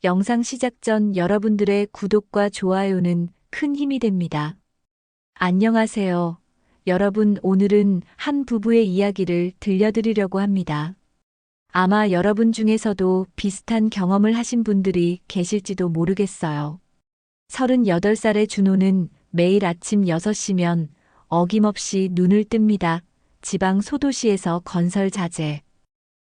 영상 시작 전 여러분들의 구독과 좋아요는 큰 힘이 됩니다. 안녕하세요. 여러분, 오늘은 한 부부의 이야기를 들려드리려고 합니다. 아마 여러분 중에서도 비슷한 경험을 하신 분들이 계실지도 모르겠어요. 38살의 준호는 매일 아침 6시면 어김없이 눈을 뜹니다. 지방 소도시에서 건설 자재,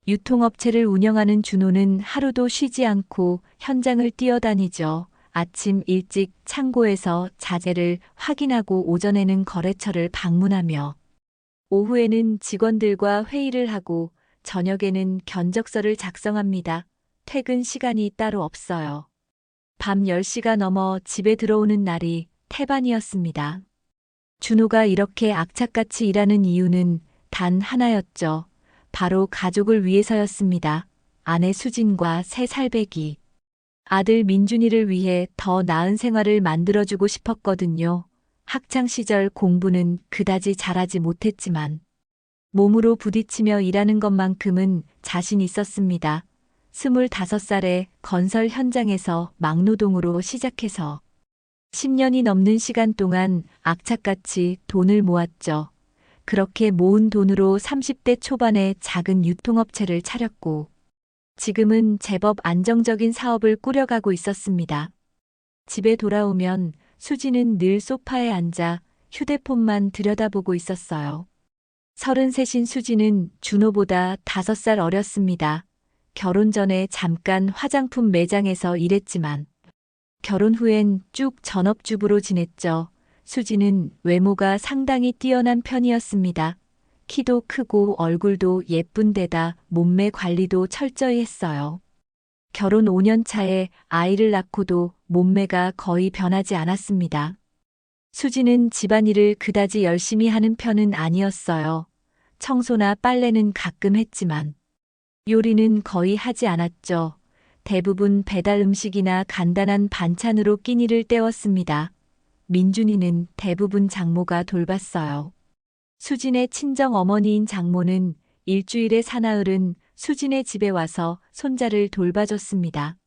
유통업체를 운영하는 준호는 하루도 쉬지 않고 현장을 뛰어다니죠. 아침 일찍 창고에서 자재를 확인하고 오전에는 거래처를 방문하며 오후에는 직원들과 회의를 하고 저녁에는 견적서를 작성합니다. 퇴근 시간이 따로 없어요. 밤 10시가 넘어 집에 들어오는 날이 태반이었습니다. 준호가 이렇게 악착같이 일하는 이유는 단 하나였죠. 바로 가족을 위해서였습니다. 아내 수진과 새 살배기, 아들 민준이를 위해 더 나은 생활을 만들어주고 싶었거든요. 학창시절 공부는 그다지 잘하지 못했지만 몸으로 부딪히며 일하는 것만큼은 자신 있었습니다. 25살에 건설 현장에서 막노동으로 시작해서 10년이 넘는 시간 동안 악착같이 돈을 모았죠. 그렇게 모은 돈으로 30대 초반에 작은 유통업체를 차렸고 지금은 제법 안정적인 사업을 꾸려가고 있었습니다. 집에 돌아오면 수지는 늘 소파에 앉아 휴대폰만 들여다보고 있었어요. 33인 수지는 준호보다 5살 어렸습니다. 결혼 전에 잠깐 화장품 매장에서 일했지만 결혼 후엔 쭉 전업주부로 지냈죠. 수지는 외모가 상당히 뛰어난 편이었습니다. 키도 크고 얼굴도 예쁜 데다 몸매 관리도 철저히 했어요. 결혼 5년 차에 아이를 낳고도 몸매가 거의 변하지 않았습니다. 수지는 집안일을 그다지 열심히 하는 편은 아니었어요. 청소나 빨래는 가끔 했지만 요리는 거의 하지 않았죠. 대부분 배달 음식이나 간단한 반찬으로 끼니를 때웠습니다. 민준이는 대부분 장모가 돌봤어요. 수진의 친정 어머니인 장모는 일주일에 사나흘은 수진의 집에 와서 손자를 돌봐줬습니다.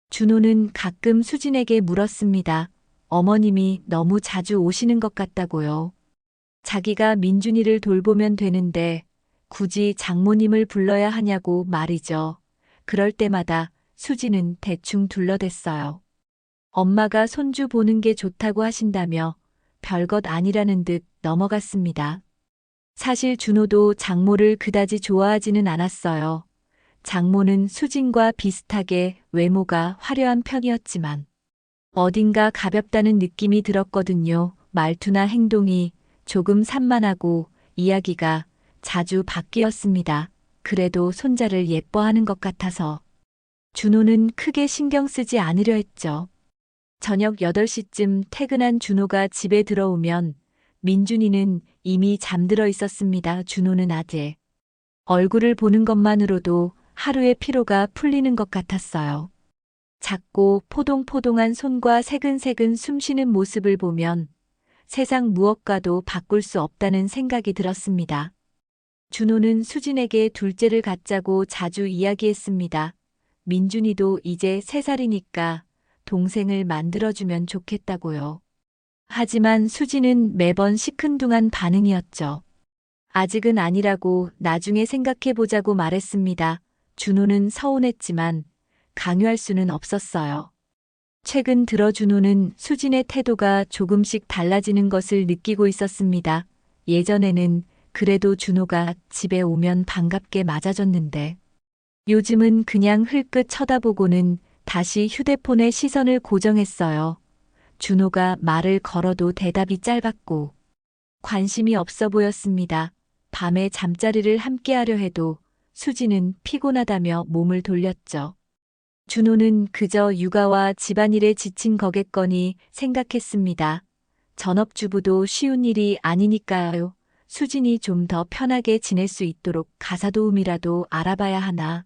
준호는 가끔 수진에게 물었습니다. 어머님이 너무 자주 오시는 것 같다고요. 자기가 민준이를 돌보면 되는데 굳이 장모님을 불러야 하냐고 말이죠. 그럴 때마다 수진은 대충 둘러댔어요. 엄마가 손주 보는 게 좋다고 하신다며 별것 아니라는 듯 넘어갔습니다. 사실 준호도 장모를 그다지 좋아하지는 않았어요. 장모는 수진과 비슷하게 외모가 화려한 편이었지만 어딘가 가볍다는 느낌이 들었거든요. 말투나 행동이 조금 산만하고 이야기가 자주 바뀌었습니다. 그래도 손자를 예뻐하는 것 같아서 준호는 크게 신경 쓰지 않으려 했죠. 저녁 8시쯤 퇴근한 준호가 집에 들어오면 민준이는 이미 잠들어 있었습니다. 준호는 아재 얼굴을 보는 것만으로도 하루의 피로가 풀리는 것 같았어요. 작고 포동포동한 손과 새근새근 숨쉬는 모습을 보면 세상 무엇과도 바꿀 수 없다는 생각이 들었습니다. 준호는 수진에게 둘째를 갖자고 자주 이야기했습니다. 민준이도 이제 3살이니까 동생을 만들어주면 좋겠다고요. 하지만 수지는 매번 시큰둥한 반응이었죠. 아직은 아니라고 나중에 생각해보자고 말했습니다. 준호는 서운했지만 강요할 수는 없었어요. 최근 들어 준호는 수진의 태도가 조금씩 달라지는 것을 느끼고 있었습니다. 예전에는 그래도 준호가 집에 오면 반갑게 맞아줬는데 요즘은 그냥 흘끗 쳐다보고는 다시 휴대폰에 시선을 고정했어요. 준호가 말을 걸어도 대답이 짧았고 관심이 없어 보였습니다. 밤에 잠자리를 함께하려 해도 수지는 피곤하다며 몸을 돌렸죠. 준호는 그저 육아와 집안일에 지친 거겠거니 생각했습니다. 전업주부도 쉬운 일이 아니니까요. 수진이 좀 더 편하게 지낼 수 있도록 가사도우미라도 알아봐야 하나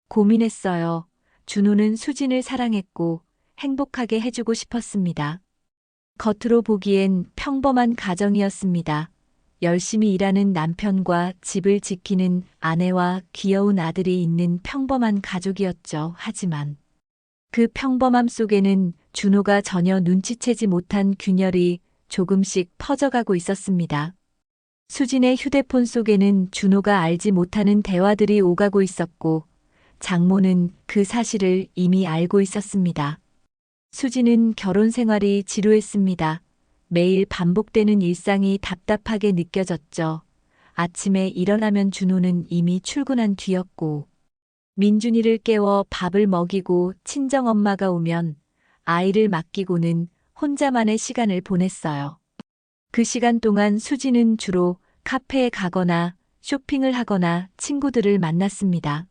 고민했어요. 준호는 수진을 사랑했고 행복하게 해주고 싶었습니다. 겉으로 보기엔 평범한 가정이었습니다. 열심히 일하는 남편과 집을 지키는 아내와 귀여운 아들이 있는 평범한 가족이었죠. 하지만 그 평범함 속에는 준호가 전혀 눈치채지 못한 균열이 조금씩 퍼져가고 있었습니다. 수진의 휴대폰 속에는 준호가 알지 못하는 대화들이 오가고 있었고, 장모는 그 사실을 이미 알고 있었습니다. 수진은 결혼 생활이 지루했습니다. 매일 반복되는 일상이 답답하게 느껴졌죠. 아침에 일어나면 준호는 이미 출근한 뒤였고, 민준이를 깨워 밥을 먹이고 친정엄마가 오면 아이를 맡기고는 혼자만의 시간을 보냈어요. 그 시간 동안 수지는 주로 카페에 가거나 쇼핑을 하거나 친구들을 만났습니다.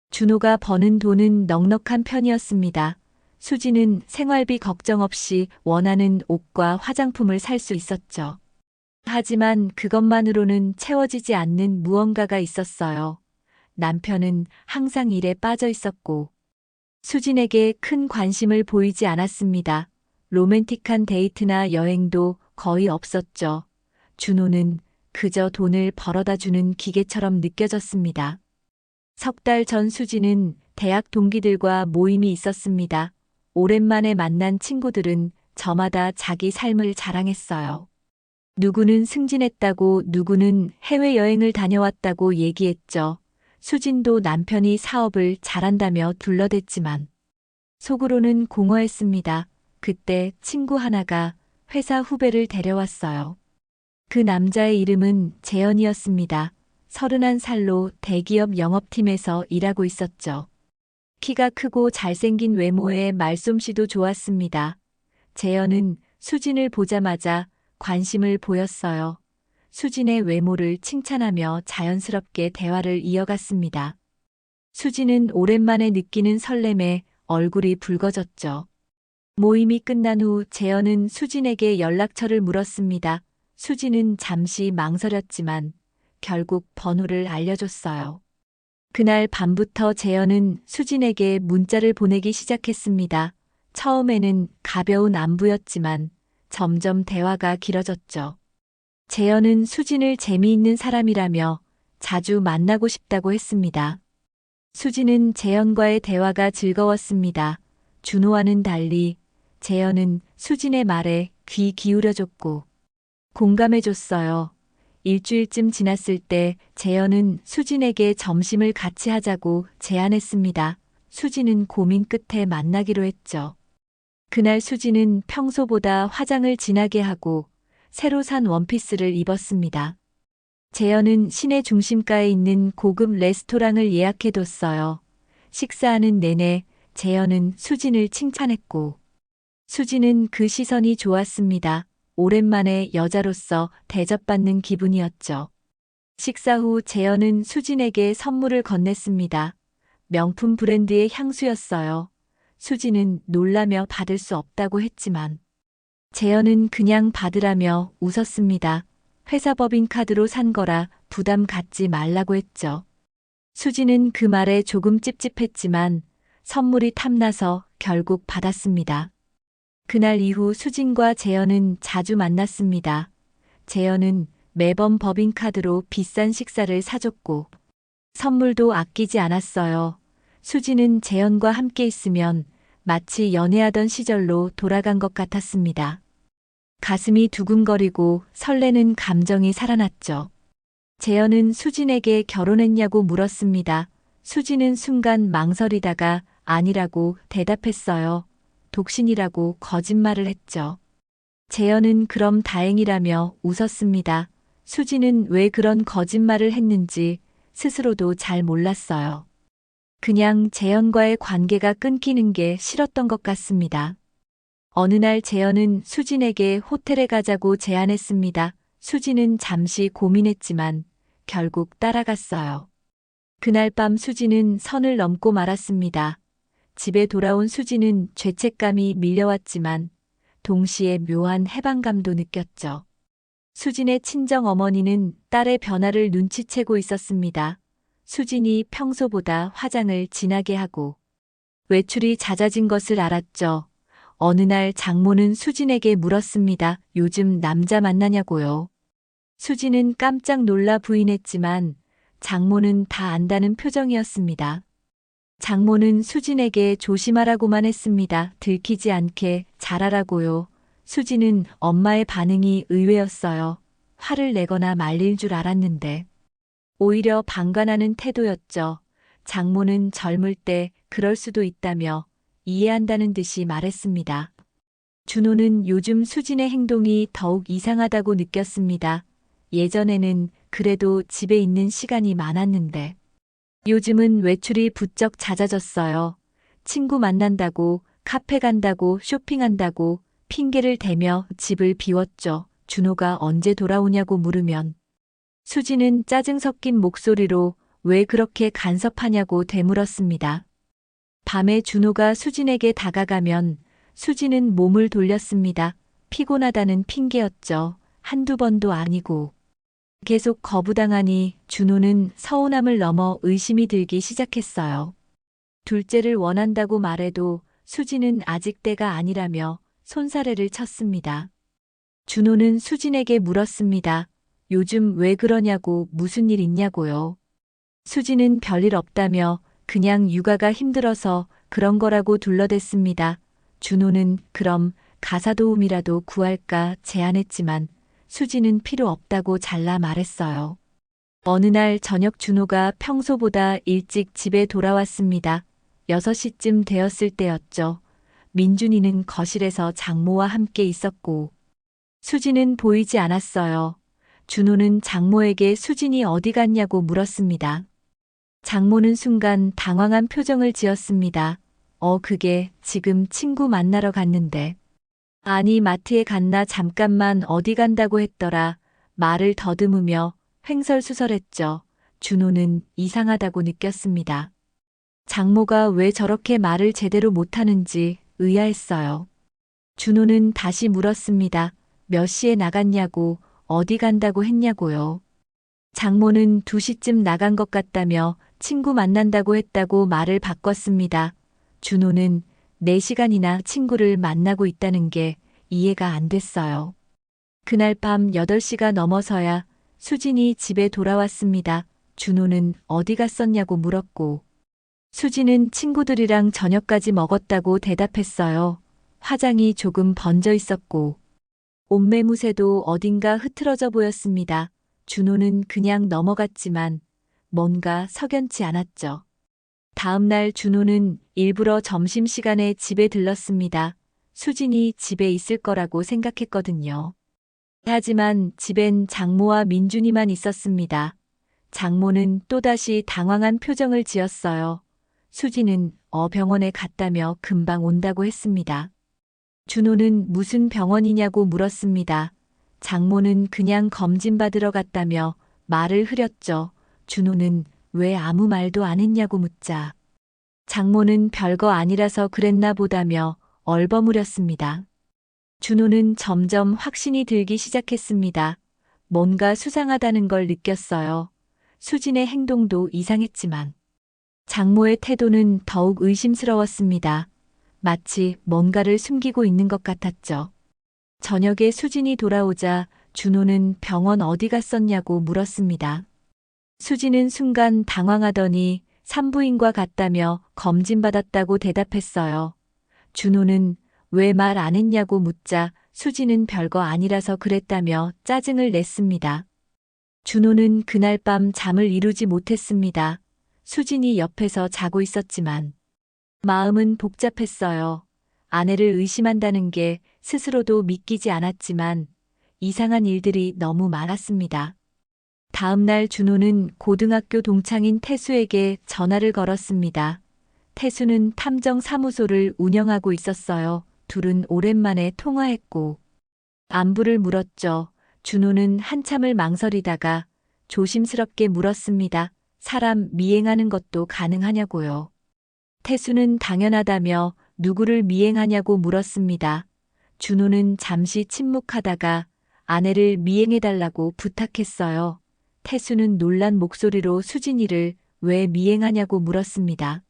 준호가 버는 돈은 넉넉한 편이었습니다. 수지는 생활비 걱정 없이 원하는 옷과 화장품을 살 수 있었죠. 하지만 그것만으로는 채워지지 않는 무언가가 있었어요. 남편은 항상 일에 빠져 있었고, 수진에게 큰 관심을 보이지 않았습니다. 로맨틱한 데이트나 여행도 거의 없었죠. 준호는 그저 돈을 벌어다 주는 기계처럼 느껴졌습니다. 석 달 전 수진은 대학 동기들과 모임이 있었습니다. 오랜만에 만난 친구들은 저마다 자기 삶을 자랑했어요. 누구는 승진했다고, 누구는 해외여행을 다녀왔다고 얘기했죠. 수진도 남편이 사업을 잘한다며 둘러댔지만 속으로는 공허했습니다. 그때 친구 하나가 회사 후배를 데려왔어요. 그 남자의 이름은 재현이었습니다. 31살로 대기업 영업팀에서 일하고 있었죠. 키가 크고 잘생긴 외모에 말솜씨도 좋았습니다. 재현은 수진을 보자마자 관심을 보였어요. 수진의 외모를 칭찬하며 자연스럽게 대화를 이어갔습니다. 수진은 오랜만에 느끼는 설렘에 얼굴이 붉어졌죠. 모임이 끝난 후 재현은 수진에게 연락처를 물었습니다. 수진은 잠시 망설였지만 결국 번호를 알려줬어요. 그날 밤부터 재현은 수진에게 문자를 보내기 시작했습니다. 처음에는 가벼운 안부였지만 점점 대화가 길어졌죠. 재현은 수진을 재미있는 사람이라며 자주 만나고 싶다고 했습니다. 수진은 재현과의 대화가 즐거웠습니다. 준호와는 달리 재현은 수진의 말에 귀 기울여줬고 공감해줬어요. 일주일쯤 지났을 때 재현은 수진에게 점심을 같이 하자고 제안했습니다. 수진은 고민 끝에 만나기로 했죠. 그날 수진은 평소보다 화장을 진하게 하고 새로 산 원피스를 입었습니다. 재현은 시내 중심가에 있는 고급 레스토랑을 예약해뒀어요. 식사하는 내내 재현은 수진을 칭찬했고, 수진은 그 시선이 좋았습니다. 오랜만에 여자로서 대접받는 기분이었죠. 식사 후 재현은 수진에게 선물을 건넸습니다. 명품 브랜드의 향수였어요. 수진은 놀라며 받을 수 없다고 했지만 재현은 그냥 받으라며 웃었습니다. 회사 법인카드로 산 거라 부담 갖지 말라고 했죠. 수진은 그 말에 조금 찝찝했지만 선물이 탐나서 결국 받았습니다. 그날 이후 수진과 재현은 자주 만났습니다. 재현은 매번 법인카드로 비싼 식사를 사줬고 선물도 아끼지 않았어요. 수진은 재현과 함께 있으면 마치 연애하던 시절로 돌아간 것 같았습니다. 가슴이 두근거리고 설레는 감정이 살아났죠. 재현은 수진에게 결혼했냐고 물었습니다. 수진은 순간 망설이다가 아니라고 대답했어요. 독신이라고 거짓말을 했죠. 재현은 그럼 다행이라며 웃었습니다. 수진은 왜 그런 거짓말을 했는지 스스로도 잘 몰랐어요. 그냥 재현과의 관계가 끊기는 게 싫었던 것 같습니다. 어느 날 재현은 수진에게 호텔에 가자고 제안했습니다. 수진은 잠시 고민했지만 결국 따라갔어요. 그날 밤 수진은 선을 넘고 말았습니다. 집에 돌아온 수진은 죄책감이 밀려왔지만 동시에 묘한 해방감도 느꼈죠. 수진의 친정 어머니는 딸의 변화를 눈치채고 있었습니다. 수진이 평소보다 화장을 진하게 하고 외출이 잦아진 것을 알았죠. 어느 날 장모는 수진에게 물었습니다. 요즘 남자 만나냐고요. 수진은 깜짝 놀라 부인했지만 장모는 다 안다는 표정이었습니다. 장모는 수진에게 조심하라고만 했습니다. 들키지 않게 잘하라고요. 수진은 엄마의 반응이 의외였어요. 화를 내거나 말릴 줄 알았는데 오히려 방관하는 태도였죠. 장모는 젊을 때 그럴 수도 있다며 이해한다는 듯이 말했습니다. 준호는 요즘 수진의 행동이 더욱 이상하다고 느꼈습니다. 예전에는 그래도 집에 있는 시간이 많았는데 요즘은 외출이 부쩍 잦아졌어요. 친구 만난다고, 카페 간다고, 쇼핑한다고 핑계를 대며 집을 비웠죠. 준호가 언제 돌아오냐고 물으면 수지는 짜증 섞인 목소리로 왜 그렇게 간섭하냐고 되물었습니다. 밤에 준호가 수진에게 다가가면 수지는 몸을 돌렸습니다. 피곤하다는 핑계였죠. 한두 번도 아니고. 계속 거부당하니 준호는 서운함을 넘어 의심이 들기 시작했어요. 둘째를 원한다고 말해도 수지는 아직 때가 아니라며 손사래를 쳤습니다. 준호는 수진에게 물었습니다. 요즘 왜 그러냐고, 무슨 일 있냐고요. 수지는 별일 없다며 그냥 육아가 힘들어서 그런 거라고 둘러댔습니다. 준호는 그럼 가사도우미라도 구할까 제안했지만 수지는 필요 없다고 잘라 말했어요. 어느 날 저녁 준호가 평소보다 일찍 집에 돌아왔습니다. 6시쯤 되었을 때였죠. 민준이는 거실에서 장모와 함께 있었고 수지는 보이지 않았어요. 준호는 장모에게 수진이 어디 갔냐고 물었습니다. 장모는 순간 당황한 표정을 지었습니다. 그게 지금 친구 만나러 갔는데. 아니, 마트에 갔나 잠깐만 어디 간다고 했더라. 말을 더듬으며 횡설수설했죠. 준호는 이상하다고 느꼈습니다. 장모가 왜 저렇게 말을 제대로 못하는지 의아했어요. 준호는 다시 물었습니다. 몇 시에 나갔냐고, 어디 간다고 했냐고요. 장모는 2시쯤 나간 것 같다며 친구 만난다고 했다고 말을 바꿨습니다. 준호는 4시간이나 친구를 만나고 있다는 게 이해가 안 됐어요. 그날 밤 8시가 넘어서야 수진이 집에 돌아왔습니다. 준호는 어디 갔었냐고 물었고 수진은 친구들이랑 저녁까지 먹었다고 대답했어요. 화장이 조금 번져 있었고 옷매무새도 어딘가 흐트러져 보였습니다. 준호는 그냥 넘어갔지만 뭔가 석연치 않았죠. 다음 날 준호는 일부러 점심시간에 집에 들렀습니다. 수진이 집에 있을 거라고 생각했거든요. 하지만 집엔 장모와 민준이만 있었습니다. 장모는 또다시 당황한 표정을 지었어요. 수진은 병원에 갔다며 금방 온다고 했습니다. 준호는 무슨 병원이냐고 물었습니다. 장모는 그냥 검진 받으러 갔다며 말을 흐렸죠. 준호는 왜 아무 말도 안 했냐고 묻자. 장모는 별거 아니라서 그랬나 보다며 얼버무렸습니다. 준호는 점점 확신이 들기 시작했습니다. 뭔가 수상하다는 걸 느꼈어요. 수진의 행동도 이상했지만 장모의 태도는 더욱 의심스러웠습니다. 마치 뭔가를 숨기고 있는 것 같았죠. 저녁에 수진이 돌아오자 준호는 병원 어디 갔었냐고 물었습니다. 수진은 순간 당황하더니 산부인과 갔다며 검진받았다고 대답했어요. 준호는 왜 말 안 했냐고 묻자 수진은 별거 아니라서 그랬다며 짜증을 냈습니다. 준호는 그날 밤 잠을 이루지 못했습니다. 수진이 옆에서 자고 있었지만 마음은 복잡했어요. 아내를 의심한다는 게 스스로도 믿기지 않았지만 이상한 일들이 너무 많았습니다. 다음 날 준호는 고등학교 동창인 태수에게 전화를 걸었습니다. 태수는 탐정사무소를 운영하고 있었어요. 둘은 오랜만에 통화했고 안부를 물었죠. 준호는 한참을 망설이다가 조심스럽게 물었습니다. 사람 미행하는 것도 가능하냐고요. 태수는 당연하다며 누구를 미행하냐고 물었습니다. 준호는 잠시 침묵하다가 아내를 미행해달라고 부탁했어요. 태수는 놀란 목소리로 수진이를 왜 미행하냐고 물었습니다.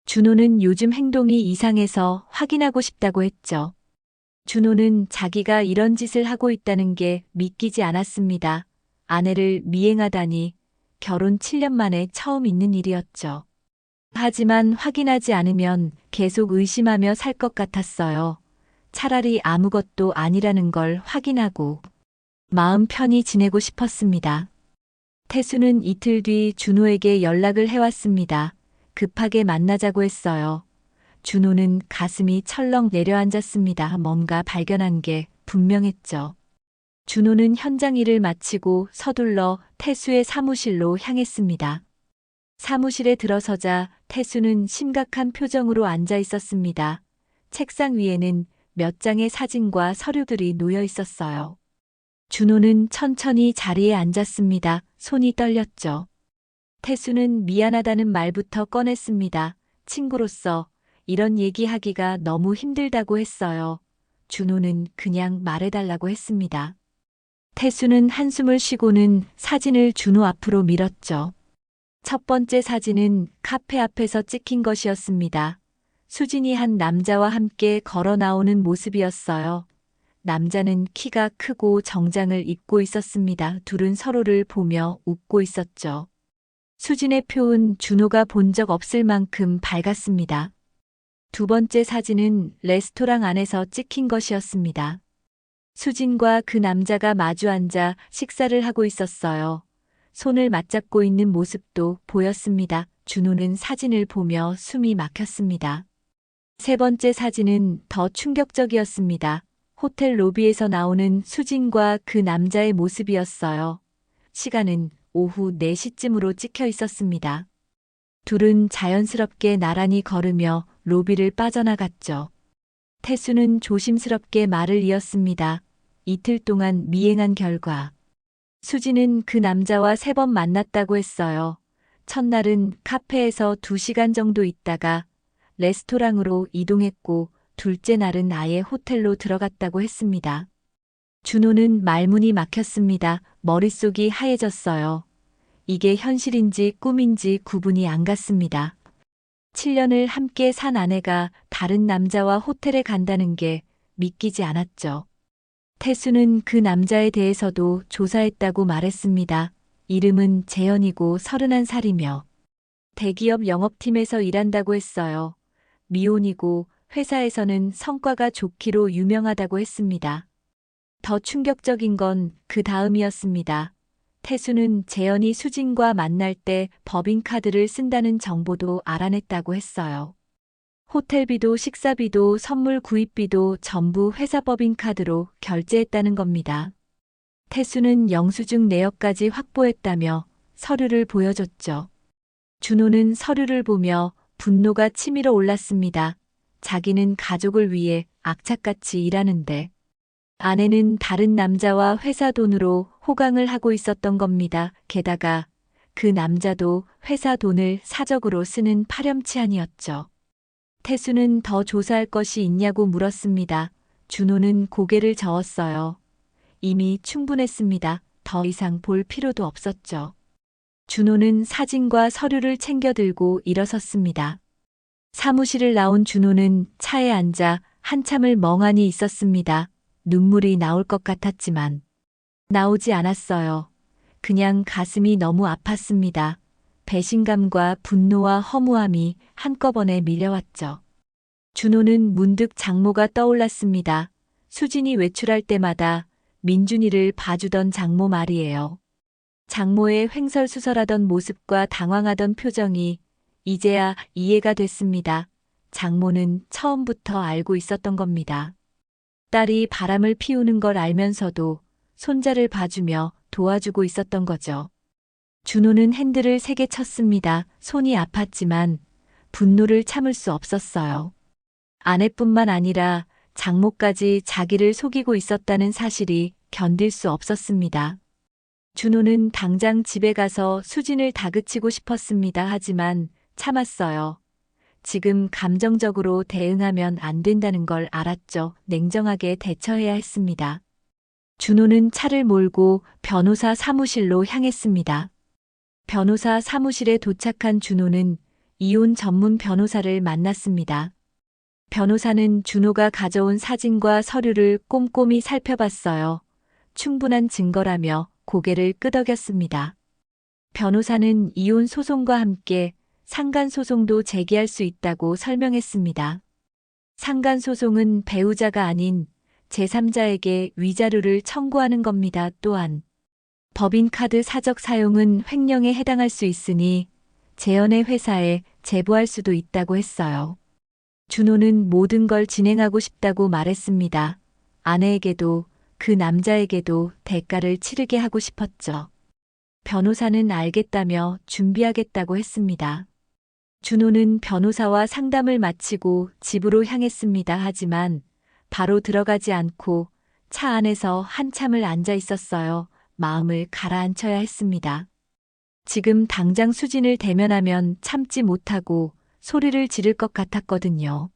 준호는 요즘 행동이 이상해서 확인하고 싶다고 했죠. 준호는 자기가 이런 짓을 하고 있다는 게 믿기지 않았습니다. 아내를 미행하다니 결혼 7년 만에 처음 있는 일이었죠. 하지만 확인하지 않으면 계속 의심하며 살 것 같았어요. 차라리 아무것도 아니라는 걸 확인하고 마음 편히 지내고 싶었습니다. 태수는 이틀 뒤 준호에게 연락을 해왔습니다. 급하게 만나자고 했어요. 준호는 가슴이 철렁 내려앉았습니다. 뭔가 발견한 게 분명했죠. 준호는 현장 일을 마치고 서둘러 태수의 사무실로 향했습니다. 사무실에 들어서자 태수는 심각한 표정으로 앉아 있었습니다. 책상 위에는 몇 장의 사진과 서류들이 놓여 있었어요. 준호는 천천히 자리에 앉았습니다. 손이 떨렸죠. 태수는 미안하다는 말부터 꺼냈습니다. 친구로서 이런 얘기하기가 너무 힘들다고 했어요. 준호는 그냥 말해달라고 했습니다. 태수는 한숨을 쉬고는 사진을 준호 앞으로 밀었죠. 첫 번째 사진은 카페 앞에서 찍힌 것이었습니다. 수진이 한 남자와 함께 걸어 나오는 모습이었어요. 남자는 키가 크고 정장을 입고 있었습니다. 둘은 서로를 보며 웃고 있었죠. 수진의 표은 준호가 본 적 없을 만큼 밝았습니다. 두 번째 사진은 레스토랑 안에서 찍힌 것이었습니다. 수진과 그 남자가 마주 앉아 식사를 하고 있었어요. 손을 맞잡고 있는 모습도 보였습니다. 준호는 사진을 보며 숨이 막혔습니다. 세 번째 사진은 더 충격적이었습니다. 호텔 로비에서 나오는 수진과 그 남자의 모습이었어요. 시간은 오후 4시쯤으로 찍혀 있었습니다. 둘은 자연스럽게 나란히 걸으며 로비를 빠져나갔죠. 태수는 조심스럽게 말을 이었습니다. 이틀 동안 미행한 결과 수진은 그 남자와 3번 만났다고 했어요. 첫날은 카페에서 2시간 정도 있다가 레스토랑으로 이동했고 둘째 날은 아예 호텔로 들어갔다고 했습니다. 준호는 말문이 막혔습니다. 머릿속이 하얘졌어요. 이게 현실인지 꿈인지 구분이 안 갔습니다. 7년을 함께 산 아내가 다른 남자와 호텔에 간다는 게 믿기지 않았죠. 태수는 그 남자에 대해서도 조사했다고 말했습니다. 이름은 재현이고 31살이며 대기업 영업팀에서 일한다고 했어요. 미혼이고 회사에서는 성과가 좋기로 유명하다고 했습니다. 더 충격적인 건 그 다음이었습니다. 태수는 재현이 수진과 만날 때 법인카드를 쓴다는 정보도 알아냈다고 했어요. 호텔비도 식사비도 선물 구입비도 전부 회사 법인카드로 결제했다는 겁니다. 태수는 영수증 내역까지 확보했다며 서류를 보여줬죠. 준호는 서류를 보며 분노가 치밀어 올랐습니다. 자기는 가족을 위해 악착같이 일하는데 아내는 다른 남자와 회사 돈으로 호강을 하고 있었던 겁니다. 게다가 그 남자도 회사 돈을 사적으로 쓰는 파렴치한이었죠. 태수는 더 조사할 것이 있냐고 물었습니다. 준호는 고개를 저었어요. 이미 충분했습니다. 더 이상 볼 필요도 없었죠. 준호는 사진과 서류를 챙겨 들고 일어섰습니다. 사무실을 나온 준호는 차에 앉아 한참을 멍하니 있었습니다. 눈물이 나올 것 같았지만 나오지 않았어요. 그냥 가슴이 너무 아팠습니다. 배신감과 분노와 허무함이 한꺼번에 밀려왔죠. 준호는 문득 장모가 떠올랐습니다. 수진이 외출할 때마다 민준이를 봐주던 장모 말이에요. 장모의 횡설수설하던 모습과 당황하던 표정이 이제야 이해가 됐습니다. 장모는 처음부터 알고 있었던 겁니다. 딸이 바람을 피우는 걸 알면서도 손자를 봐주며 도와주고 있었던 거죠. 준호는 핸들을 세게 쳤습니다. 손이 아팠지만 분노를 참을 수 없었어요. 아내뿐만 아니라 장모까지 자기를 속이고 있었다는 사실이 견딜 수 없었습니다. 준호는 당장 집에 가서 수진을 다그치고 싶었습니다. 하지만 참았어요. 지금 감정적으로 대응하면 안 된다는 걸 알았죠. 냉정하게 대처해야 했습니다. 준호는 차를 몰고 변호사 사무실로 향했습니다. 변호사 사무실에 도착한 준호는 이혼 전문 변호사를 만났습니다. 변호사는 준호가 가져온 사진과 서류를 꼼꼼히 살펴봤어요. 충분한 증거라며 고개를 끄덕였습니다. 변호사는 이혼 소송과 함께 상간소송도 제기할 수 있다고 설명했습니다. 상간소송은 배우자가 아닌 제3자에게 위자료를 청구하는 겁니다. 또한 법인카드 사적 사용은 횡령에 해당할 수 있으니 재연의 회사에 제보할 수도 있다고 했어요. 준호는 모든 걸 진행하고 싶다고 말했습니다. 아내에게도 그 남자에게도 대가를 치르게 하고 싶었죠. 변호사는 알겠다며 준비하겠다고 했습니다. 준호는 변호사와 상담을 마치고 집으로 향했습니다. 하지만 바로 들어가지 않고 차 안에서 한참을 앉아 있었어요. 마음을 가라앉혀야 했습니다. 지금 당장 수진을 대면하면 참지 못하고 소리를 지를 것 같았거든요.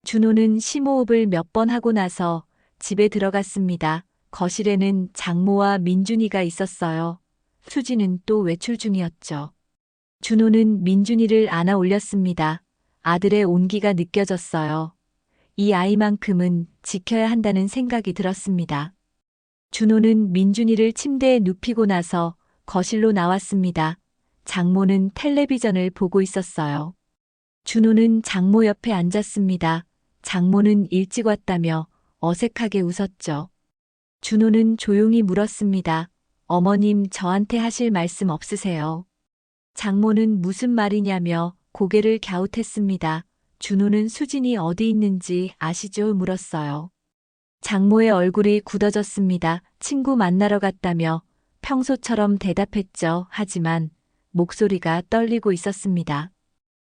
준호는 심호흡을 몇 번 하고 나서 집에 들어갔습니다. 거실에는 장모와 민준이가 있었어요. 수진은 또 외출 중이었죠. 준호는 민준이를 안아 올렸습니다. 아들의 온기가 느껴졌어요. 이 아이만큼은 지켜야 한다는 생각이 들었습니다. 준호는 민준이를 침대에 눕히고 나서 거실로 나왔습니다. 장모는 텔레비전을 보고 있었어요. 준호는 장모 옆에 앉았습니다. 장모는 일찍 왔다며 어색하게 웃었죠. 준호는 조용히 물었습니다. 어머님, 저한테 하실 말씀 없으세요? 장모는 무슨 말이냐며 고개를 갸웃했습니다. 준호는 수진이 어디 있는지 아시죠? 물었어요. 장모의 얼굴이 굳어졌습니다. 친구 만나러 갔다며 평소처럼 대답했죠. 하지만 목소리가 떨리고 있었습니다.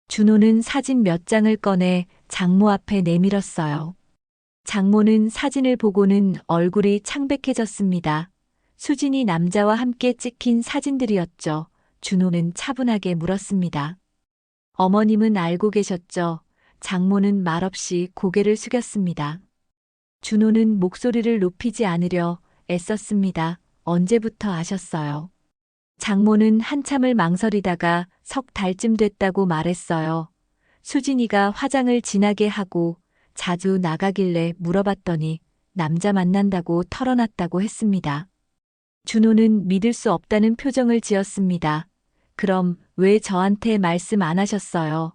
준호는 사진 몇 장을 꺼내 장모 앞에 내밀었어요. 장모는 사진을 보고는 얼굴이 창백해졌습니다. 수진이 남자와 함께 찍힌 사진들이었죠. 준호는 차분하게 물었습니다. 어머님은 알고 계셨죠? 장모는 말없이 고개를 숙였습니다. 준호는 목소리를 높이지 않으려 애썼습니다. 언제부터 아셨어요? 장모는 한참을 망설이다가 석 달쯤 됐다고 말했어요. 수진이가 화장을 진하게 하고 자주 나가길래 물어봤더니 남자 만난다고 털어놨다고 했습니다. 준호는 믿을 수 없다는 표정을 지었습니다. 그럼 왜 저한테 말씀 안 하셨어요?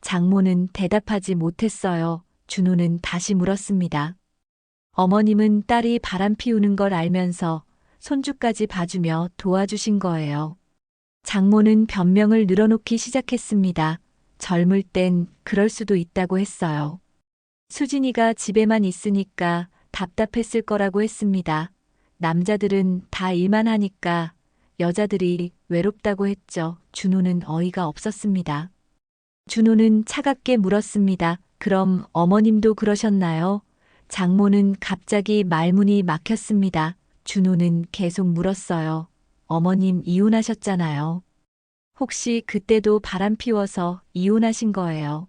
장모는 대답하지 못했어요. 준호는 다시 물었습니다. 어머님은 딸이 바람 피우는 걸 알면서 손주까지 봐주며 도와주신 거예요. 장모는 변명을 늘어놓기 시작했습니다. 젊을 땐 그럴 수도 있다고 했어요. 수진이가 집에만 있으니까 답답했을 거라고 했습니다. 남자들은 다 일만 하니까 여자들이 외롭다고 했죠. 준호는 어이가 없었습니다. 준호는 차갑게 물었습니다. 그럼 어머님도 그러셨나요? 장모는 갑자기 말문이 막혔습니다. 준호는 계속 물었어요. 어머님 이혼하셨잖아요. 혹시 그때도 바람 피워서 이혼하신 거예요?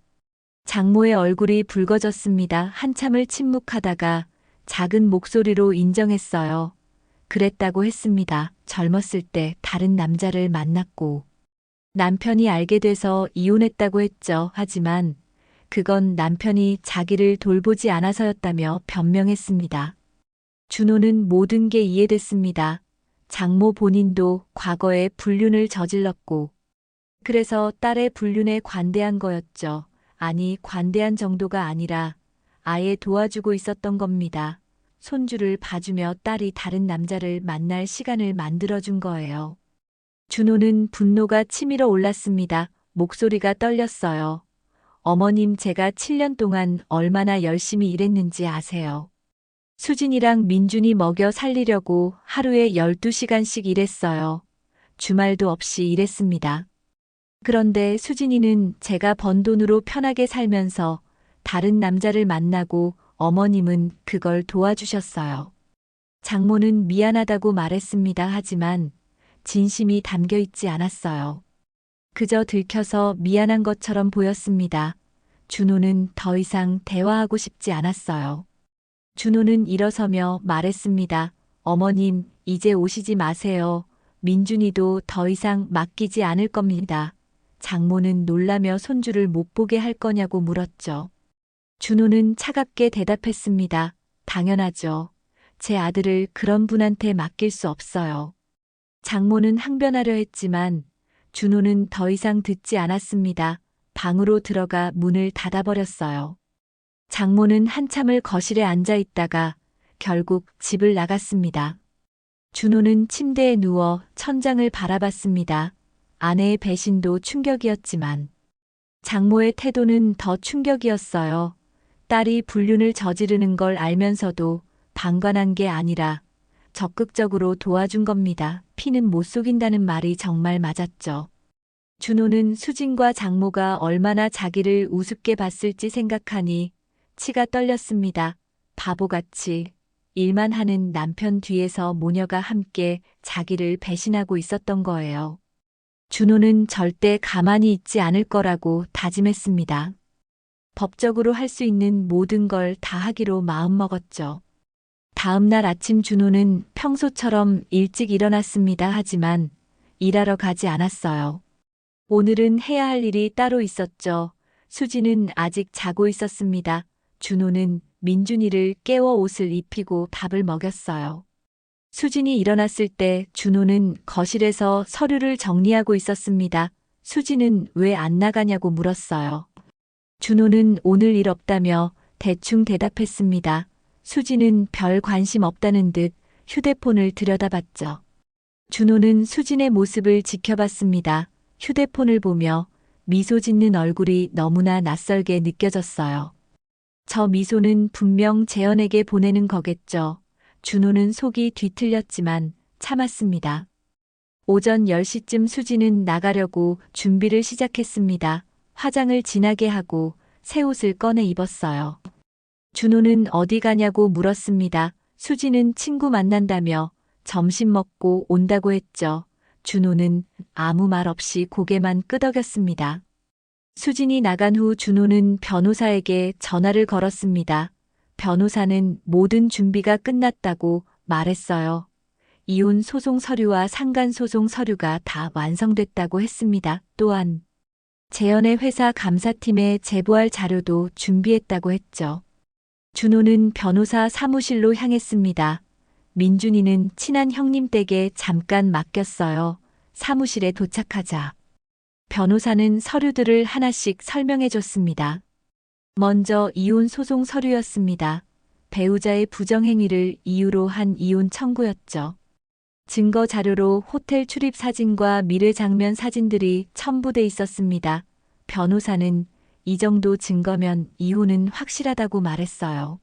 장모의 얼굴이 붉어졌습니다. 한참을 침묵하다가 작은 목소리로 인정했어요. 그랬다고 했습니다. 젊었을 때 다른 남자를 만났고 남편이 알게 돼서 이혼했다고 했죠. 하지만 그건 남편이 자기를 돌보지 않아서였다며 변명했습니다. 준호는 모든 게 이해됐습니다. 장모 본인도 과거에 불륜을 저질렀고 그래서 딸의 불륜에 관대한 거였죠. 아니, 관대한 정도가 아니라 아예 도와주고 있었던 겁니다. 손주를 봐주며 딸이 다른 남자를 만날 시간을 만들어준 거예요. 준호는 분노가 치밀어 올랐습니다. 목소리가 떨렸어요. 어머님, 제가 7년 동안 얼마나 열심히 일했는지 아세요? 수진이랑 민준이 먹여 살리려고 하루에 12시간씩 일했어요. 주말도 없이 일했습니다. 그런데 수진이는 제가 번 돈으로 편하게 살면서 다른 남자를 만나고 어머님은 그걸 도와주셨어요. 장모는 미안하다고 말했습니다. 하지만 진심이 담겨 있지 않았어요. 그저 들켜서 미안한 것처럼 보였습니다. 준호는 더 이상 대화하고 싶지 않았어요. 준호는 일어서며 말했습니다. 어머님, 이제 오시지 마세요. 민준이도 더 이상 맡기지 않을 겁니다. 장모는 놀라며 손주를 못 보게 할 거냐고 물었죠. 준호는 차갑게 대답했습니다. 당연하죠. 제 아들을 그런 분한테 맡길 수 없어요. 장모는 항변하려 했지만 준호는 더 이상 듣지 않았습니다. 방으로 들어가 문을 닫아버렸어요. 장모는 한참을 거실에 앉아 있다가 결국 집을 나갔습니다. 준호는 침대에 누워 천장을 바라봤습니다. 아내의 배신도 충격이었지만 장모의 태도는 더 충격이었어요. 딸이 불륜을 저지르는 걸 알면서도 방관한 게 아니라 적극적으로 도와준 겁니다. 피는 못 속인다는 말이 정말 맞았죠. 준호는 수진과 장모가 얼마나 자기를 우습게 봤을지 생각하니 치가 떨렸습니다. 바보같이 일만 하는 남편 뒤에서 모녀가 함께 자기를 배신하고 있었던 거예요. 준호는 절대 가만히 있지 않을 거라고 다짐했습니다. 법적으로 할 수 있는 모든 걸 다 하기로 마음먹었죠. 다음 날 아침 준호는 평소처럼 일찍 일어났습니다. 하지만 일하러 가지 않았어요. 오늘은 해야 할 일이 따로 있었죠. 수지는 아직 자고 있었습니다. 준호는 민준이를 깨워 옷을 입히고 밥을 먹였어요. 수진이 일어났을 때 준호는 거실에서 서류를 정리하고 있었습니다. 수지는 왜 안 나가냐고 물었어요. 준호는 오늘 일 없다며 대충 대답했습니다. 수지는 별 관심 없다는 듯 휴대폰을 들여다봤죠. 준호는 수진의 모습을 지켜봤습니다. 휴대폰을 보며 미소 짓는 얼굴이 너무나 낯설게 느껴졌어요. 저 미소는 분명 재현에게 보내는 거겠죠. 준호는 속이 뒤틀렸지만 참았습니다. 오전 10시쯤 수지는 나가려고 준비를 시작했습니다. 화장을 진하게 하고 새 옷을 꺼내 입었어요. 준호는 어디 가냐고 물었습니다. 수지는 친구 만난다며 점심 먹고 온다고 했죠. 준호는 아무 말 없이 고개만 끄덕였습니다. 수진이 나간 후 준호는 변호사에게 전화를 걸었습니다. 변호사는 모든 준비가 끝났다고 말했어요. 이혼 소송 서류와 상간 소송 서류가 다 완성됐다고 했습니다. 또한 재현의 회사 감사팀에 제보할 자료도 준비했다고 했죠. 준호는 변호사 사무실로 향했습니다. 민준이는 친한 형님 댁에 잠깐 맡겼어요. 사무실에 도착하자 변호사는 서류들을 하나씩 설명해 줬습니다. 먼저 이혼 소송 서류였습니다. 배우자의 부정행위를 이유로 한 이혼 청구였죠. 증거 자료로 호텔 출입 사진과 미래 장면 사진들이 첨부돼 있었습니다. 변호사는 이 정도 증거면 이혼은 확실하다고 말했어요.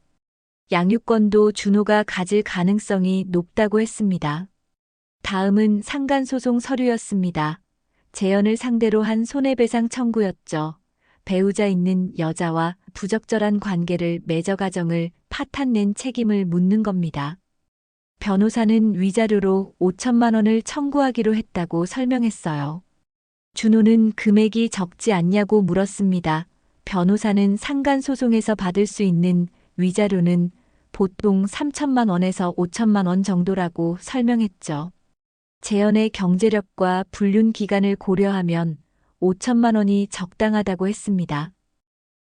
양육권도 준호가 가질 가능성이 높다고 했습니다. 다음은 상간소송 서류였습니다. 재현을 상대로 한 손해배상 청구였죠. 배우자 있는 여자와 부적절한 관계를 맺어 가정을 파탄낸 책임을 묻는 겁니다. 변호사는 위자료로 5천만 원을 청구하기로 했다고 설명했어요. 준호는 금액이 적지 않냐고 물었습니다. 변호사는 상간소송에서 받을 수 있는 위자료는 보통 3천만 원에서 5천만 원 정도라고 설명했죠. 재현의 경제력과 불륜 기간을 고려하면 5천만 원이 적당하다고 했습니다.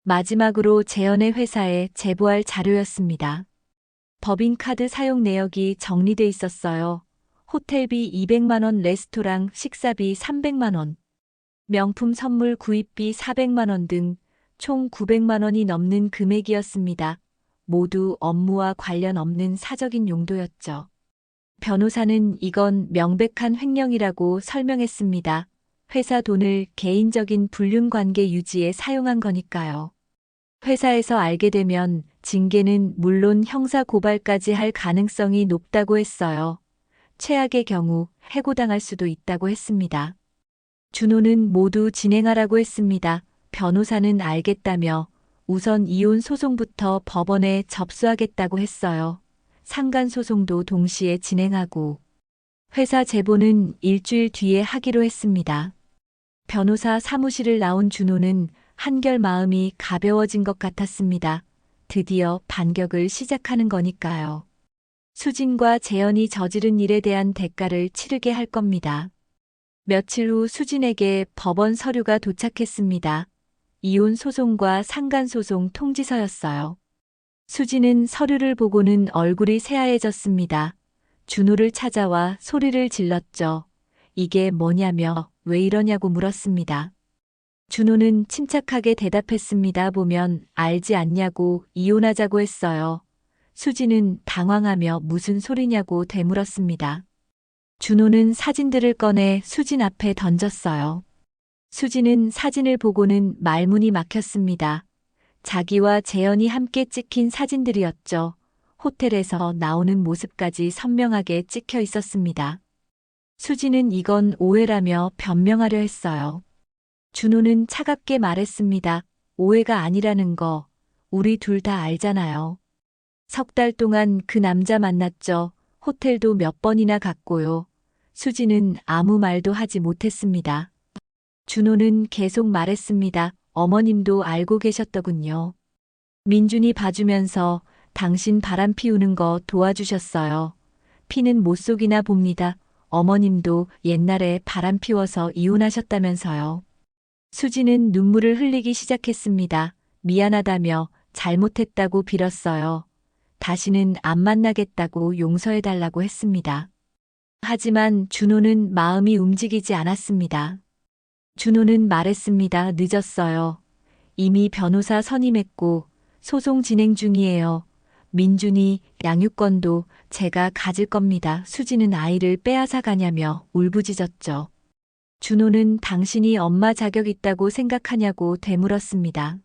마지막으로 재현의 회사에 제보할 자료였습니다. 법인카드 사용 내역이 정리돼 있었어요. 호텔비 200만 원, 레스토랑 식사비 300만 원, 명품 선물 구입비 400만 원 등 총 900만 원이 넘는 금액이었습니다. 모두 업무와 관련 없는 사적인 용도였죠. 변호사는 이건 명백한 횡령이라고 설명했습니다. 회사 돈을 개인적인 불륜 관계 유지에 사용한 거니까요. 회사에서 알게 되면 징계는 물론 형사 고발까지 할 가능성이 높다고 했어요. 최악의 경우 해고당할 수도 있다고 했습니다. 준호는 모두 진행하라고 했습니다. 변호사는 알겠다며 우선 이혼 소송부터 법원에 접수하겠다고 했어요. 상간 소송도 동시에 진행하고 회사 제보는 일주일 뒤에 하기로 했습니다. 변호사 사무실을 나온 준호는 한결 마음이 가벼워진 것 같았습니다. 드디어 반격을 시작하는 거니까요. 수진과 재현이 저지른 일에 대한 대가를 치르게 할 겁니다. 며칠 후 수진에게 법원 서류가 도착했습니다. 이혼 소송과 상간 소송 통지서였어요. 수진은 서류를 보고는 얼굴이 새하얘졌습니다. 준호를 찾아와 소리를 질렀죠. 이게 뭐냐며 왜 이러냐고 물었습니다. 준호는 침착하게 대답했습니다. 보면 알지 않냐고 이혼하자고 했어요. 수지는 당황하며 무슨 소리냐고 되물었습니다. 준호는 사진들을 꺼내 수진 앞에 던졌어요. 수지는 사진을 보고는 말문이 막혔습니다. 자기와 재현이 함께 찍힌 사진들이었죠. 호텔에서 나오는 모습까지 선명하게 찍혀 있었습니다. 수지는 이건 오해라며 변명하려 했어요. 준호는 차갑게 말했습니다. 오해가 아니라는 거 우리 둘 다 알잖아요. 석 달 동안 그 남자 만났죠. 호텔도 몇 번이나 갔고요. 수지는 아무 말도 하지 못했습니다. 준호는 계속 말했습니다. 어머님도 알고 계셨더군요. 민준이 봐주면서 당신 바람 피우는 거 도와주셨어요. 피는 못 속이나 봅니다. 어머님도 옛날에 바람 피워서 이혼하셨다면서요. 수지는 눈물을 흘리기 시작했습니다. 미안하다며 잘못했다고 빌었어요. 다시는 안 만나겠다고 용서해달라고 했습니다. 하지만 준호는 마음이 움직이지 않았습니다. 준호는 말했습니다. 늦었어요. 이미 변호사 선임했고 소송 진행 중이에요. 민준이 양육권도 제가 가질 겁니다. 수지는 아이를 빼앗아 가냐며 울부짖었죠. 준호는 당신이 엄마 자격 있다고 생각하냐고 되물었습니다.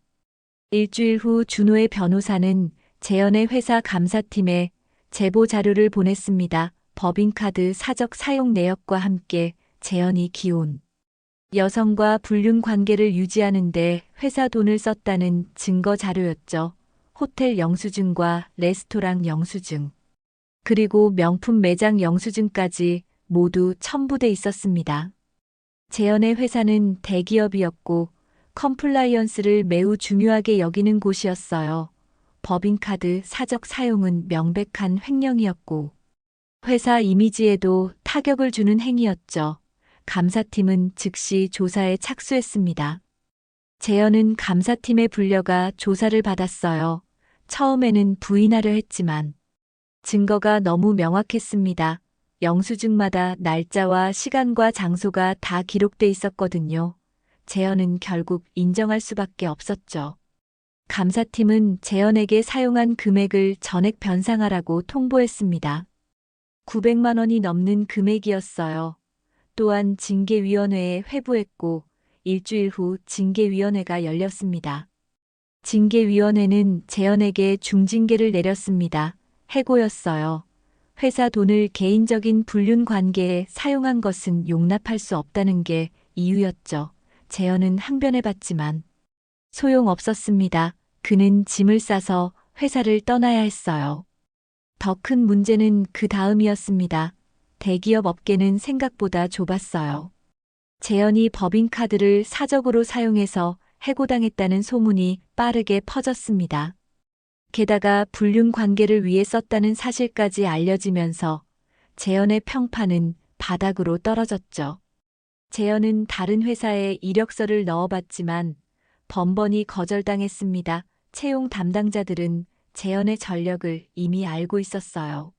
일주일 후 준호의 변호사는 재현의 회사 감사팀에 제보 자료를 보냈습니다. 법인카드 사적 사용 내역과 함께 재현이 기혼. 여성과 불륜 관계를 유지하는데 회사 돈을 썼다는 증거 자료였죠. 호텔 영수증과 레스토랑 영수증, 그리고 명품 매장 영수증까지 모두 첨부돼 있었습니다. 재현의 회사는 대기업이었고 컴플라이언스를 매우 중요하게 여기는 곳이었어요. 법인카드 사적 사용은 명백한 횡령이었고 회사 이미지에도 타격을 주는 행위였죠. 감사팀은 즉시 조사에 착수했습니다. 재현은 감사팀에 불려가 조사를 받았어요. 처음에는 부인하려 했지만 증거가 너무 명확했습니다. 영수증마다 날짜와 시간과 장소가 다 기록돼 있었거든요. 재현은 결국 인정할 수밖에 없었죠. 감사팀은 재현에게 사용한 금액을 전액 변상하라고 통보했습니다. 900만 원이 넘는 금액이었어요. 또한 징계위원회에 회부했고 일주일 후 징계위원회가 열렸습니다. 징계위원회는 재현에게 중징계를 내렸습니다. 해고였어요. 회사 돈을 개인적인 불륜 관계에 사용한 것은 용납할 수 없다는 게 이유였죠. 재현은 항변해봤지만 소용없었습니다. 그는 짐을 싸서 회사를 떠나야 했어요. 더 큰 문제는 그 다음이었습니다. 대기업 업계는 생각보다 좁았어요. 재현이 법인카드를 사적으로 사용해서 해고당했다는 소문이 빠르게 퍼졌습니다. 게다가 불륜 관계를 위해 썼다는 사실까지 알려지면서 재현의 평판은 바닥으로 떨어졌죠. 재현은 다른 회사에 이력서를 넣어봤지만 번번이 거절당했습니다. 채용 담당자들은 재현의 전력을 이미 알고 있었어요.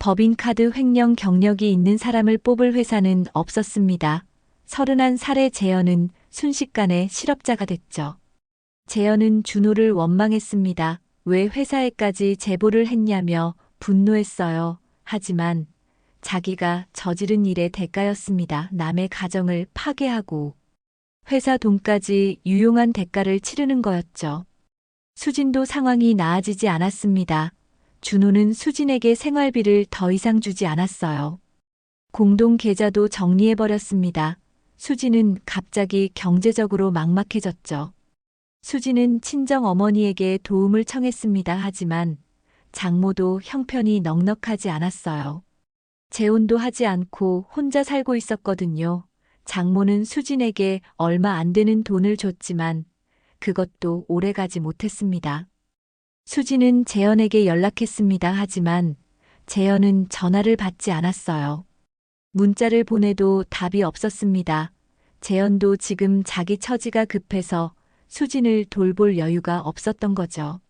법인카드 횡령 경력이 있는 사람을 뽑을 회사는 없었습니다. 31살의 재현은 순식간에 실업자가 됐죠. 재현은 준호를 원망했습니다. 왜 회사에까지 제보를 했냐며 분노했어요. 하지만 자기가 저지른 일의 대가였습니다. 남의 가정을 파괴하고 회사 돈까지 유용한 대가를 치르는 거였죠. 수진도 상황이 나아지지 않았습니다. 준호는 수진에게 생활비를 더 이상 주지 않았어요. 공동 계좌도 정리해버렸습니다. 수진은 갑자기 경제적으로 막막해졌죠. 수진은 친정 어머니에게 도움을 청했습니다. 하지만 장모도 형편이 넉넉하지 않았어요. 재혼도 하지 않고 혼자 살고 있었거든요. 장모는 수진에게 얼마 안 되는 돈을 줬지만 그것도 오래가지 못했습니다. 수진은 재현에게 연락했습니다. 하지만 재현은 전화를 받지 않았어요. 문자를 보내도 답이 없었습니다. 재현도 지금 자기 처지가 급해서 수진을 돌볼 여유가 없었던 거죠.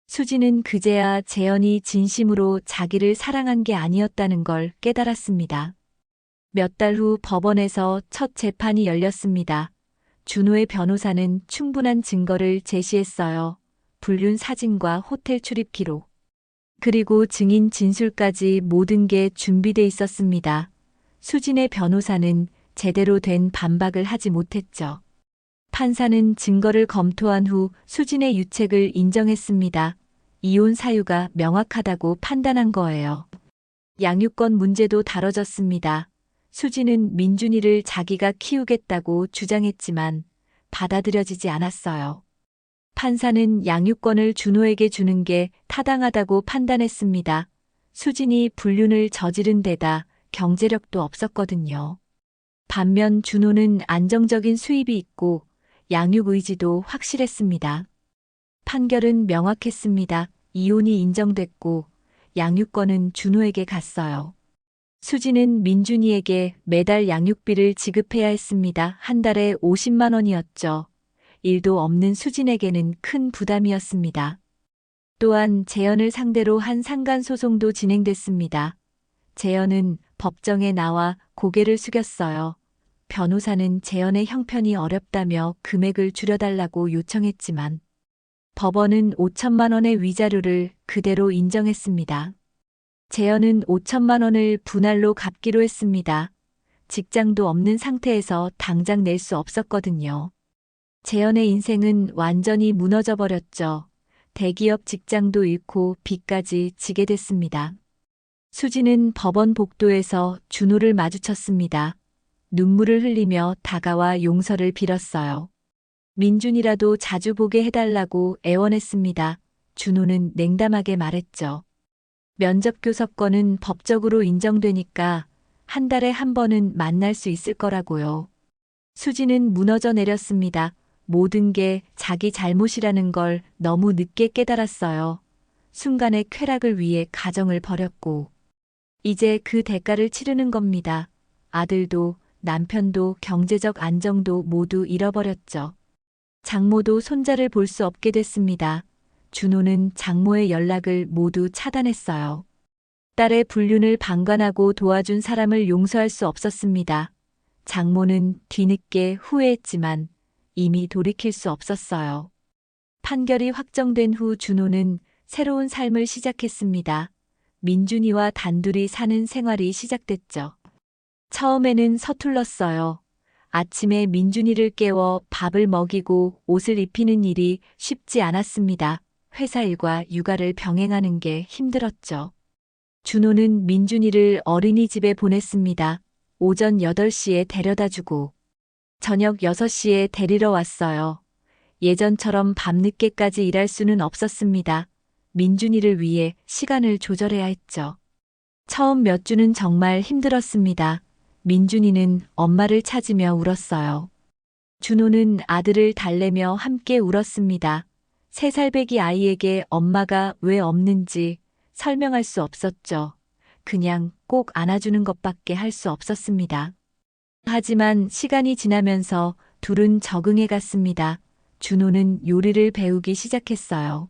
수진은 그제야 재현이 진심으로 자기를 사랑한 게 아니었다는 걸 깨달았습니다. 몇 달 후 법원에서 첫 재판이 열렸습니다. 준호의 변호사는 충분한 증거를 제시했어요. 불륜 사진과 호텔 출입 기록, 그리고 증인 진술까지 모든 게 준비돼 있었습니다. 수진의 변호사는 제대로 된 반박을 하지 못했죠. 판사는 증거를 검토한 후 수진의 유책을 인정했습니다. 이혼 사유가 명확하다고 판단한 거예요. 양육권 문제도 다뤄졌습니다. 수진은 민준이를 자기가 키우겠다고 주장했지만 받아들여지지 않았어요. 판사는 양육권을 준호에게 주는 게 타당하다고 판단했습니다. 수진이 불륜을 저지른 데다 경제력도 없었거든요. 반면 준호는 안정적인 수입이 있고 양육 의지도 확실했습니다. 판결은 명확했습니다. 이혼이 인정됐고 양육권은 준호에게 갔어요. 수진은 민준이에게 매달 양육비를 지급해야 했습니다. 한 달에 50만 원이었죠. 일도 없는 수진에게는 큰 부담이었습니다. 또한 재현을 상대로 한 상간소송도 진행됐습니다. 재현은 법정에 나와 고개를 숙였어요. 변호사는 재현의 형편이 어렵다며 금액을 줄여달라고 요청했지만 법원은 5천만 원의 위자료를 그대로 인정했습니다. 재현은 5천만 원을 분할로 갚기로 했습니다. 직장도 없는 상태에서 당장 낼 수 없었거든요. 재현의 인생은 완전히 무너져 버렸죠. 대기업 직장도 잃고 빚까지 지게 됐습니다. 수진은 법원 복도에서 준호를 마주쳤습니다. 눈물을 흘리며 다가와 용서를 빌었어요. 민준이라도 자주 보게 해달라고 애원했습니다. 준호는 냉담하게 말했죠. 면접 교섭권은 법적으로 인정되니까 한 달에 한 번은 만날 수 있을 거라고요. 수진은 무너져 내렸습니다. 모든 게 자기 잘못이라는 걸 너무 늦게 깨달았어요. 순간의 쾌락을 위해 가정을 버렸고 이제 그 대가를 치르는 겁니다. 아들도 남편도 경제적 안정도 모두 잃어버렸죠. 장모도 손자를 볼 수 없게 됐습니다. 준호는 장모의 연락을 모두 차단했어요. 딸의 불륜을 방관하고 도와준 사람을 용서할 수 없었습니다. 장모는 뒤늦게 후회했지만 이미 돌이킬 수 없었어요. 판결이 확정된 후 준호는 새로운 삶을 시작했습니다. 민준이와 단둘이 사는 생활이 시작됐죠. 처음에는 서툴렀어요. 아침에 민준이를 깨워 밥을 먹이고 옷을 입히는 일이 쉽지 않았습니다. 회사 일과 육아를 병행하는 게 힘들었죠. 준호는 민준이를 어린이집에 보냈습니다. 오전 8시에 데려다주고 저녁 6시에 데리러 왔어요. 예전처럼 밤늦게까지 일할 수는 없었습니다. 민준이를 위해 시간을 조절해야 했죠. 처음 몇 주는 정말 힘들었습니다. 민준이는 엄마를 찾으며 울었어요. 준호는 아들을 달래며 함께 울었습니다. 3살배기 아이에게 엄마가 왜 없는지 설명할 수 없었죠. 그냥 꼭 안아주는 것밖에 할 수 없었습니다. 하지만 시간이 지나면서 둘은 적응해 갔습니다. 준호는 요리를 배우기 시작했어요.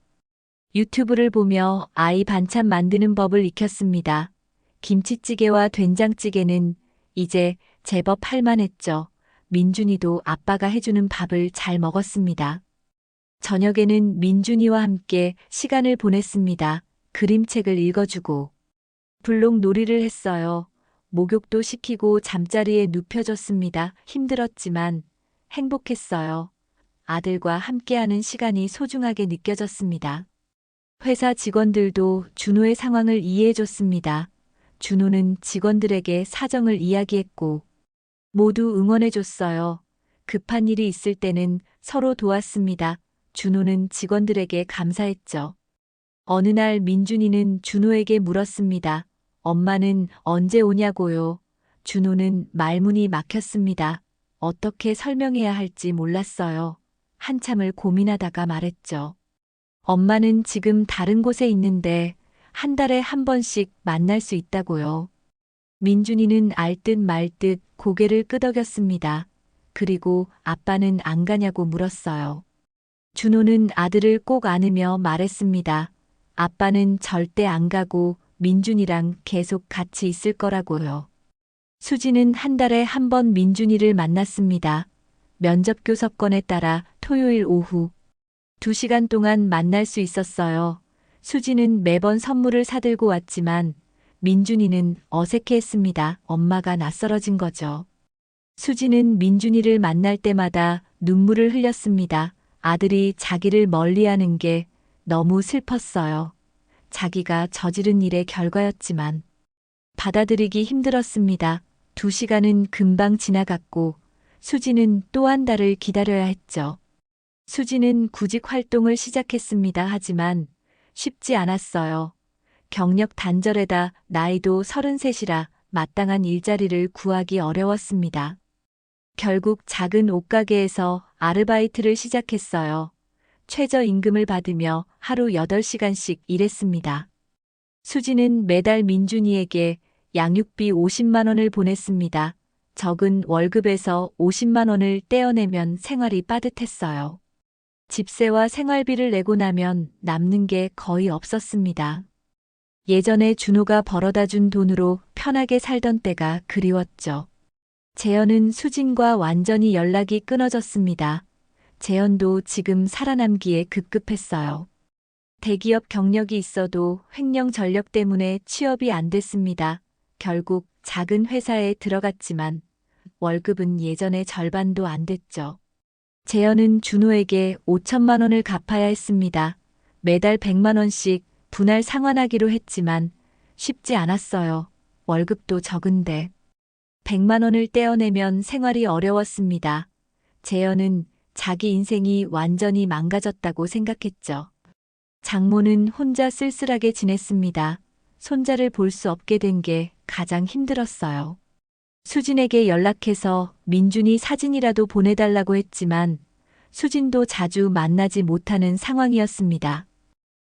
유튜브를 보며 아이 반찬 만드는 법을 익혔습니다. 김치찌개와 된장찌개는 이제 제법 할만했죠. 민준이도 아빠가 해주는 밥을 잘 먹었습니다. 저녁에는 민준이와 함께 시간을 보냈습니다. 그림책을 읽어주고 블록 놀이를 했어요. 목욕도 시키고 잠자리에 눕혀줬습니다. 힘들었지만 행복했어요. 아들과 함께하는 시간이 소중하게 느껴졌습니다. 회사 직원들도 준호의 상황을 이해해줬습니다. 준호는 직원들에게 사정을 이야기했고 모두 응원해줬어요. 급한 일이 있을 때는 서로 도왔습니다. 준호는 직원들에게 감사했죠. 어느 날 민준이는 준호에게 물었습니다. 엄마는 언제 오냐고요? 준호는 말문이 막혔습니다. 어떻게 설명해야 할지 몰랐어요. 한참을 고민하다가 말했죠. 엄마는 지금 다른 곳에 있는데 한 달에 한 번씩 만날 수 있다고요. 민준이는 알 듯 말 듯 고개를 끄덕였습니다. 그리고 아빠는 안 가냐고 물었어요. 준호는 아들을 꼭 안으며 말했습니다. 아빠는 절대 안 가고 민준이랑 계속 같이 있을 거라고요. 수지는 한 달에 한 번 민준이를 만났습니다. 면접 교섭권에 따라 토요일 오후 2시간 동안 만날 수 있었어요. 수지는 매번 선물을 사들고 왔지만 민준이는 어색해했습니다. 엄마가 낯설어진 거죠. 수지는 민준이를 만날 때마다 눈물을 흘렸습니다. 아들이 자기를 멀리하는 게 너무 슬펐어요. 자기가 저지른 일의 결과였지만 받아들이기 힘들었습니다. 2시간은 금방 지나갔고 수지는 또 한 달을 기다려야 했죠. 수지는 구직 활동을 시작했습니다. 하지만 쉽지 않았어요. 경력 단절에다 나이도 33이라 마땅한 일자리를 구하기 어려웠습니다. 결국 작은 옷가게에서 아르바이트를 시작했어요. 최저임금을 받으며 하루 8시간씩 일했습니다. 수지는 매달 민준이에게 양육비 50만 원을 보냈습니다. 적은 월급에서 50만 원을 떼어내면 생활이 빠듯했어요. 집세와 생활비를 내고 나면 남는 게 거의 없었습니다. 예전에 준호가 벌어다 준 돈으로 편하게 살던 때가 그리웠죠. 재현은 수진과 완전히 연락이 끊어졌습니다. 재현도 지금 살아남기에 급급했어요. 대기업 경력이 있어도 횡령 전력 때문에 취업이 안 됐습니다. 결국 작은 회사에 들어갔지만 월급은 예전의 절반도 안 됐죠. 재현은 준호에게 5천만 원을 갚아야 했습니다. 매달 100만 원씩 분할 상환하기로 했지만 쉽지 않았어요. 월급도 적은데 100만 원을 떼어내면 생활이 어려웠습니다. 재현은 자기 인생이 완전히 망가졌다고 생각했죠. 장모는 혼자 쓸쓸하게 지냈습니다. 손자를 볼 수 없게 된 게 가장 힘들었어요. 수진에게 연락해서 민준이 사진이라도 보내달라고 했지만 수진도 자주 만나지 못하는 상황이었습니다.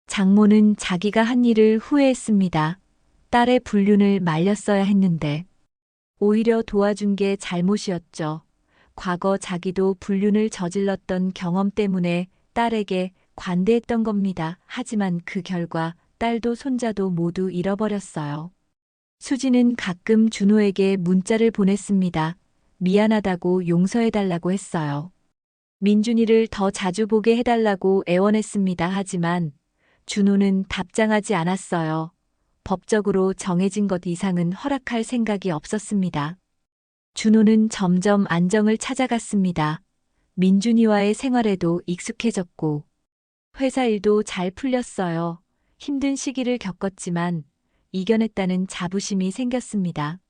장모는 자기가 한 일을 후회했습니다. 딸의 불륜을 말렸어야 했는데 오히려 도와준 게 잘못이었죠. 과거 자기도 불륜을 저질렀던 경험 때문에 딸에게 관대했던 겁니다. 하지만 그 결과 딸도 손자도 모두 잃어버렸어요. 수지는 가끔 준호에게 문자를 보냈습니다. 미안하다고 용서해달라고 했어요. 민준이를 더 자주 보게 해달라고 애원했습니다. 하지만 준호는 답장하지 않았어요. 법적으로 정해진 것 이상은 허락할 생각이 없었습니다. 준호는 점점 안정을 찾아갔습니다. 민준이와의 생활에도 익숙해졌고 회사 일도 잘 풀렸어요. 힘든 시기를 겪었지만 이겨냈다는 자부심이 생겼습니다.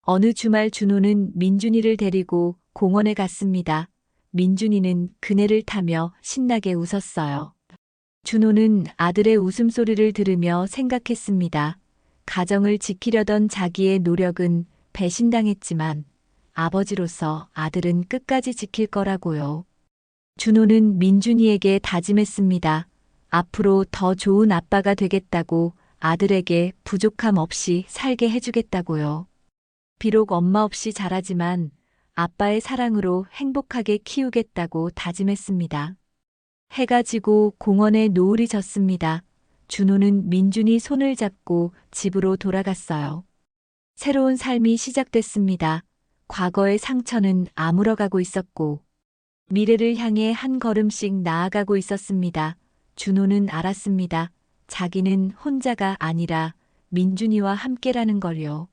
어느 주말 준호는 민준이를 데리고 공원에 갔습니다. 민준이는 그네를 타며 신나게 웃었어요. 준호는 아들의 웃음소리를 들으며 생각했습니다. 가정을 지키려던 자기의 노력은 배신당했지만 아버지로서 아들은 끝까지 지킬 거라고요. 준호는 민준이에게 다짐했습니다. 앞으로 더 좋은 아빠가 되겠다고, 아들에게 부족함 없이 살게 해주겠다고요. 비록 엄마 없이 자라지만 아빠의 사랑으로 행복하게 키우겠다고 다짐했습니다. 해가 지고 공원에 노을이 졌습니다. 준호는 민준이 손을 잡고 집으로 돌아갔어요. 새로운 삶이 시작됐습니다. 과거의 상처는 아물어가고 있었고 미래를 향해 한 걸음씩 나아가고 있었습니다. 준호는 알았습니다. 자기는 혼자가 아니라 민준이와 함께라는 걸요.